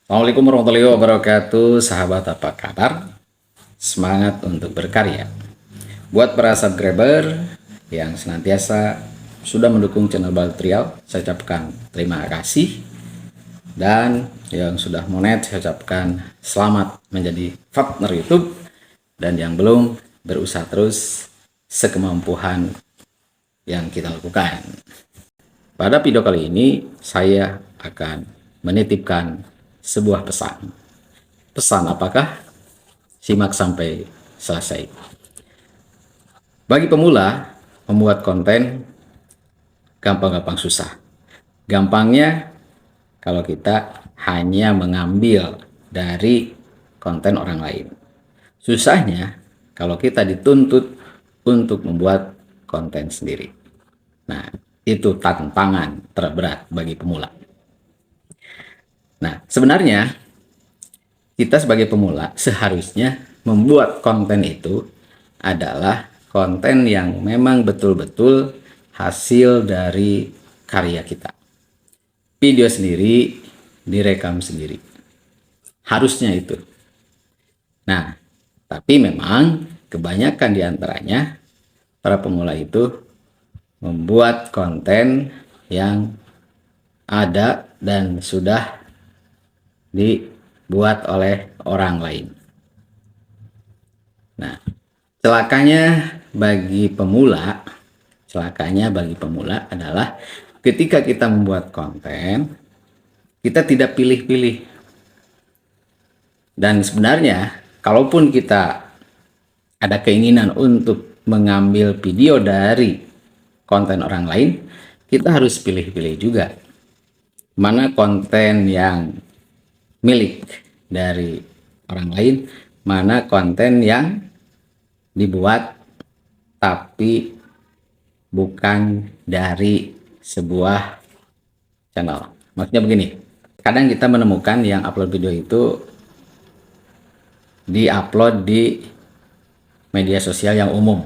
Assalamualaikum warahmatullahi wabarakatuh, sahabat apa kabar? Semangat untuk berkarya. Buat para subscriber yang senantiasa sudah mendukung channel Baltrial, saya ucapkan terima kasih. Dan yang sudah monet, saya ucapkan selamat menjadi partner YouTube. Dan yang belum, berusaha terus sekemampuan yang kita lakukan. Pada video kali ini, saya akan menitipkan sebuah pesan. Pesan apakah? Simak sampai selesai. Bagi pemula, membuat konten gampang-gampang susah. Gampangnya kalau kita hanya mengambil dari konten orang lain. Susahnya kalau kita dituntut untuk membuat konten sendiri. Nah, itu tantangan terberat bagi pemula. Nah, sebenarnya kita sebagai pemula seharusnya membuat konten itu adalah konten yang memang betul-betul hasil dari karya kita. Video sendiri, direkam sendiri. Harusnya itu. Nah, tapi memang kebanyakan diantaranya para pemula itu membuat konten yang ada dan sudah dibuat oleh orang lain. Nah, celakanya bagi pemula adalah ketika kita membuat konten, kita tidak pilih-pilih. Dan sebenarnya, kalaupun kita ada keinginan untuk mengambil video dari konten orang lain, kita harus pilih-pilih juga. Mana konten yang milik dari orang lain, mana konten yang dibuat tapi bukan dari sebuah channel. Maksudnya begini, kadang kita menemukan yang upload video itu di-upload di media sosial yang umum.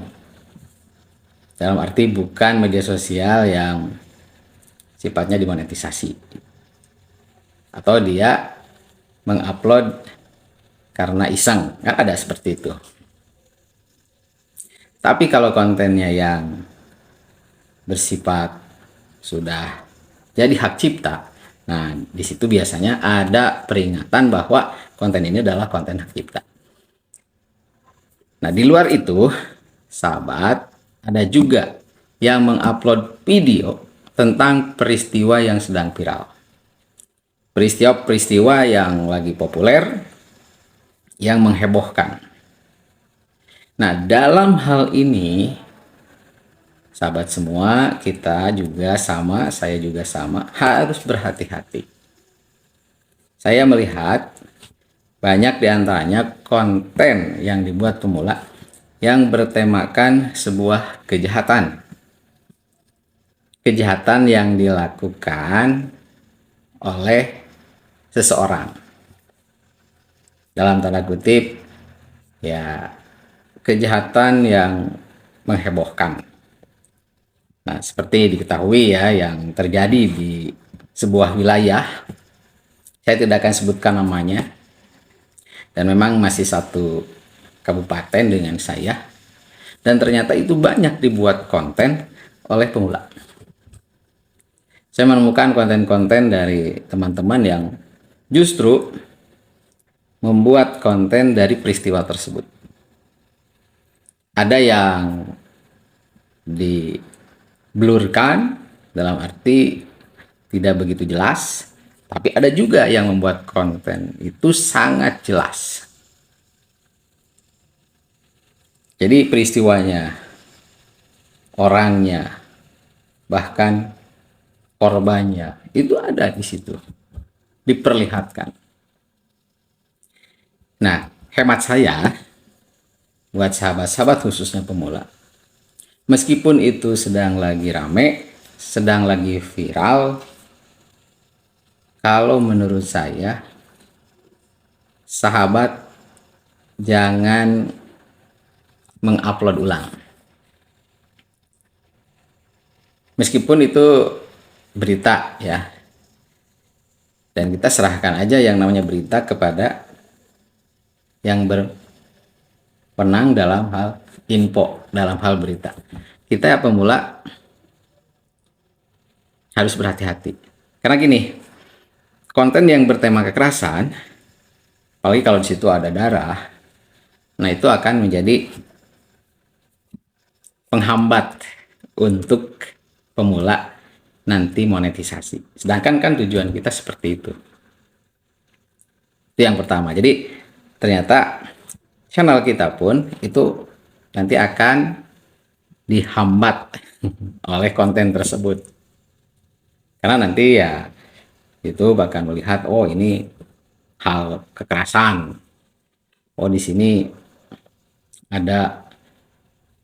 Dalam arti bukan media sosial yang sifatnya dimonetisasi. Atau dia mengupload karena iseng, kan ada seperti itu. Tapi kalau kontennya yang bersifat sudah jadi hak cipta, nah di situ biasanya ada peringatan bahwa konten ini adalah konten hak cipta. Nah, di luar itu, sahabat, ada juga yang mengupload video tentang peristiwa yang sedang viral. Peristiwa-peristiwa yang lagi populer, yang menghebohkan. Nah, dalam hal ini, sahabat semua, kita juga sama, saya juga sama, harus berhati-hati. Saya melihat banyak diantaranya konten yang dibuat pemula yang bertemakan sebuah kejahatan. Kejahatan yang dilakukan oleh seseorang. Dalam tanda kutip, ya kejahatan yang menghebohkan. Nah, seperti diketahui ya yang terjadi di sebuah wilayah, saya tidak akan sebutkan namanya, dan memang masih satu kabupaten dengan saya, dan ternyata itu banyak dibuat konten oleh pemula. Saya menemukan konten-konten dari teman-teman yang justru membuat konten dari peristiwa tersebut. Ada yang diblurkan, dalam arti tidak begitu jelas, tapi ada juga yang membuat konten itu sangat jelas. Jadi peristiwanya, orangnya, bahkan korbannya itu ada di situ, diperlihatkan. Nah, hemat saya buat sahabat-sahabat khususnya pemula, meskipun itu sedang lagi rame, sedang lagi viral, kalau menurut saya, sahabat jangan mengupload ulang. Meskipun itu berita ya, dan kita serahkan aja yang namanya berita kepada yang berwenang dalam hal info, dalam hal berita. Kita pemula harus berhati-hati, karena gini, konten yang bertema kekerasan, apalagi kalau di situ ada darah, nah itu akan menjadi penghambat untuk pemula nanti monetisasi. Sedangkan kan tujuan kita seperti itu. Itu yang pertama. Jadi ternyata channel kita pun itu nanti akan dihambat oleh konten tersebut. Karena nanti ya itu bahkan melihat, oh ini hal kekerasan. Oh di sini ada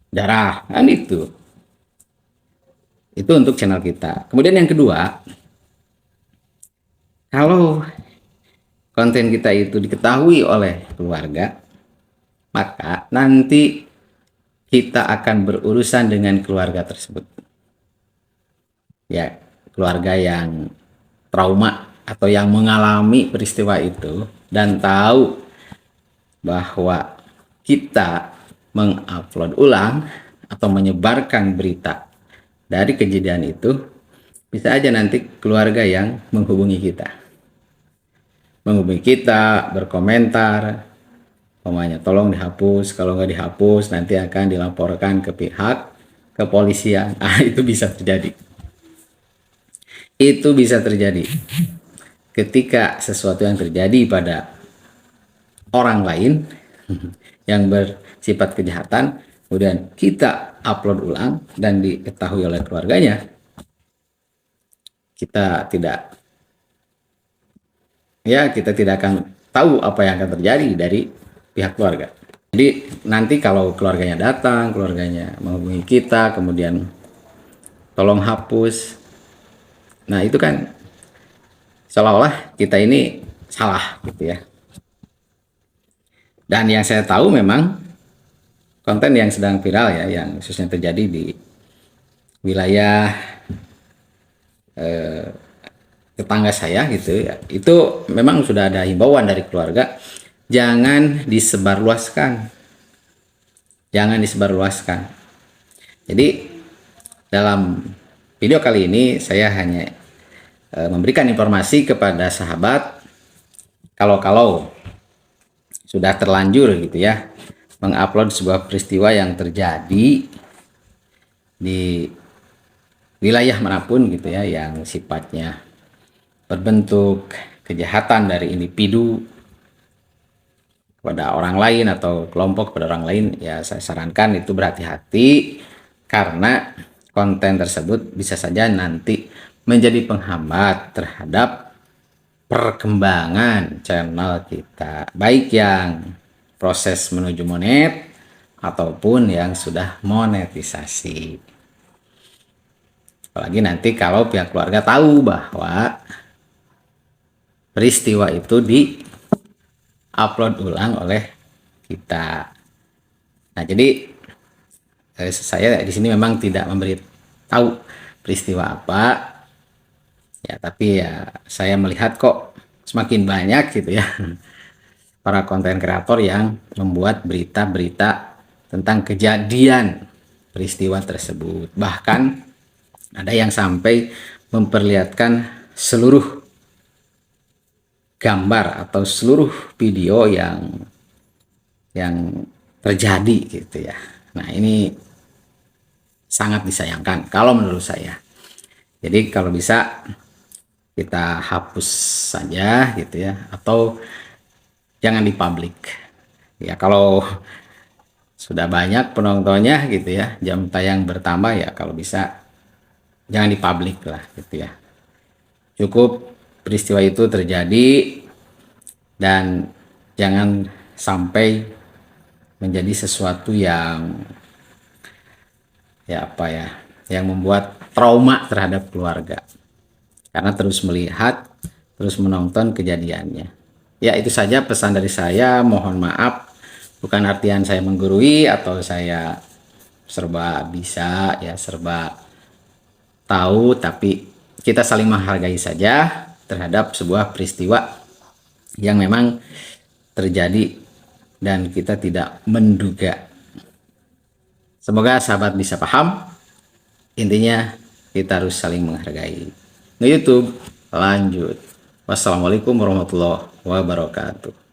darah, kan itu. Itu untuk channel kita. Kemudian yang kedua, kalau konten kita itu diketahui oleh keluarga, maka nanti kita akan berurusan dengan keluarga tersebut. Ya, keluarga yang trauma atau yang mengalami peristiwa itu dan tahu bahwa kita mengupload ulang atau menyebarkan berita dari kejadian itu, bisa aja nanti keluarga yang menghubungi kita, berkomentar, pokoknya tolong dihapus, kalau nggak dihapus nanti akan dilaporkan ke pihak kepolisian. Itu bisa terjadi. Itu bisa terjadi ketika sesuatu yang terjadi pada orang lain yang bersifat kejahatan, kemudian kita upload ulang dan diketahui oleh keluarganya, kita tidak akan tahu apa yang akan terjadi dari pihak keluarga. Jadi nanti kalau keluarganya datang, keluarganya menghubungi kita, kemudian tolong hapus, nah itu kan seolah-olah kita ini salah gitu ya. Dan yang saya tahu memang konten yang sedang viral ya, yang khususnya terjadi di wilayah tetangga saya gitu ya, itu memang sudah ada himbauan dari keluarga, jangan disebarluaskan. Jadi dalam video kali ini saya hanya memberikan informasi kepada sahabat, kalau sudah terlanjur gitu ya mengupload sebuah peristiwa yang terjadi di wilayah manapun gitu ya, yang sifatnya berbentuk kejahatan dari individu kepada orang lain atau kelompok kepada orang lain, ya saya sarankan itu berhati-hati, karena konten tersebut bisa saja nanti menjadi penghambat terhadap perkembangan channel kita, baik yang proses menuju monet ataupun yang sudah monetisasi. Apalagi nanti kalau pihak keluarga tahu bahwa peristiwa itu di-upload ulang oleh kita. Nah, jadi saya di sini memang tidak memberitahu peristiwa apa. Ya, tapi ya saya melihat kok semakin banyak gitu ya para konten kreator yang membuat berita-berita tentang kejadian peristiwa tersebut. Bahkan ada yang sampai memperlihatkan seluruh gambar atau seluruh video yang terjadi gitu ya. Nah, ini sangat disayangkan kalau menurut saya. Jadi kalau bisa kita hapus saja gitu ya, atau jangan dipublik ya. Kalau sudah banyak penontonnya gitu ya, jam tayang bertambah, ya kalau bisa jangan dipublik lah gitu ya. Cukup peristiwa itu terjadi dan jangan sampai menjadi sesuatu yang yang membuat trauma terhadap keluarga, karena terus melihat, terus menonton kejadiannya. Ya, itu saja pesan dari saya. Mohon maaf, bukan artian saya menggurui atau saya serba bisa ya, serba tahu, tapi kita saling menghargai saja. terhadap sebuah peristiwa yang memang terjadi dan kita tidak menduga. Semoga sahabat bisa paham. Intinya kita harus saling menghargai. Nge-YouTube lanjut. Wassalamualaikum warahmatullahi wabarakatuh.